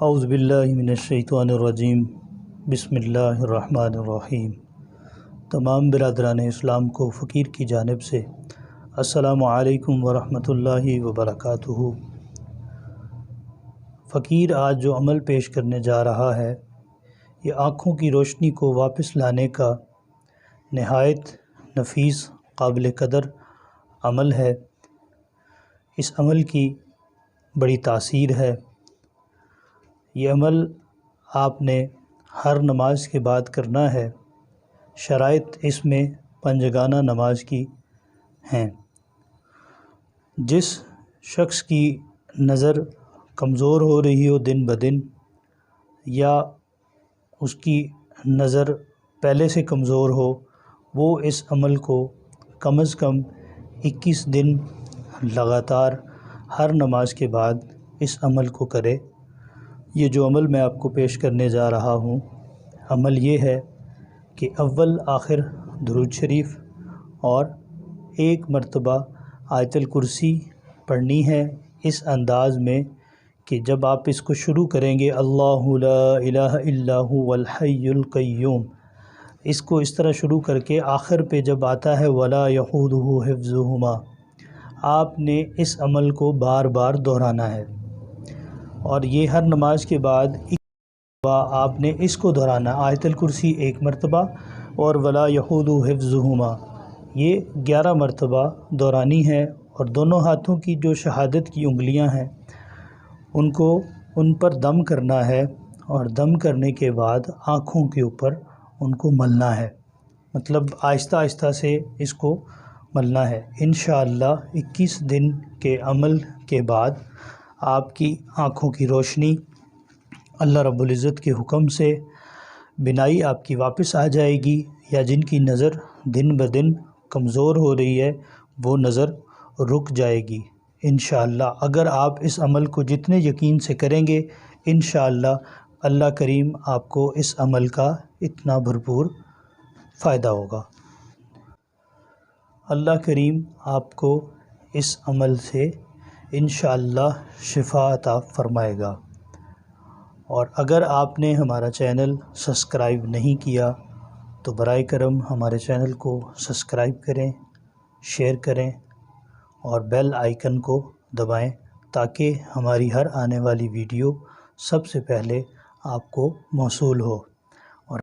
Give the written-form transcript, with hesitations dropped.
اعوذ باللہ من الشیطان الرجیم بسم اللہ الرحمن الرحیم۔ تمام برادران اسلام کو فقیر کی جانب سے السلام علیکم ورحمۃ اللہ وبرکاتہ۔ فقیر آج جو عمل پیش کرنے جا رہا ہے یہ آنکھوں کی روشنی کو واپس لانے کا نہایت نفیس قابل قدر عمل ہے۔ اس عمل کی بڑی تاثیر ہے۔ یہ عمل آپ نے ہر نماز کے بعد کرنا ہے۔ شرائط اس میں پنجگانہ نماز کی ہیں۔ جس شخص کی نظر کمزور ہو رہی ہو دن بدن، یا اس کی نظر پہلے سے کمزور ہو، وہ اس عمل کو کم از کم 21 دن لگاتار ہر نماز کے بعد اس عمل کو کرے۔ یہ جو عمل میں آپ کو پیش کرنے جا رہا ہوں، عمل یہ ہے کہ اول آخر درود شریف اور ایک مرتبہ آیت الکرسی پڑھنی ہے، اس انداز میں کہ جب آپ اس کو شروع کریں گے اللہ لا الہ الا هو الحی القیوم، اس کو اس طرح شروع کر کے آخر پہ جب آتا ہے ولا یحوده حفظهما، آپ نے اس عمل کو بار بار دہرانا ہے۔ اور یہ ہر نماز کے بعد آپ نے اس کو دہرانا، آیت الکرسی ایک مرتبہ اور ولا یحوده حفظهما یہ 11 مرتبہ دہرانی ہے۔ اور دونوں ہاتھوں کی جو شہادت کی انگلیاں ہیں ان پر دم کرنا ہے، اور دم کرنے کے بعد آنکھوں کے اوپر ان کو ملنا ہے، مطلب آہستہ آہستہ سے اس کو ملنا ہے۔ انشاءاللہ 21 دن کے عمل کے بعد آپ کی آنکھوں کی روشنی اللہ رب العزت کے حکم سے بینائی آپ کی واپس آ جائے گی، یا جن کی نظر دن بدن کمزور ہو رہی ہے وہ نظر رک جائے گی انشاءاللہ۔ اگر آپ اس عمل کو جتنے یقین سے کریں گے انشاءاللہ اللہ کریم آپ کو اس عمل کا اتنا بھرپور فائدہ ہوگا۔ اللہ کریم آپ کو اس عمل سے انشاءاللہ شفا عطا فرمائے گا۔ اور اگر آپ نے ہمارا چینل سبسکرائب نہیں کیا تو برائے کرم ہمارے چینل کو سبسکرائب کریں، شیئر کریں اور بیل آئیکن کو دبائیں تاکہ ہماری ہر آنے والی ویڈیو سب سے پہلے آپ کو موصول ہو۔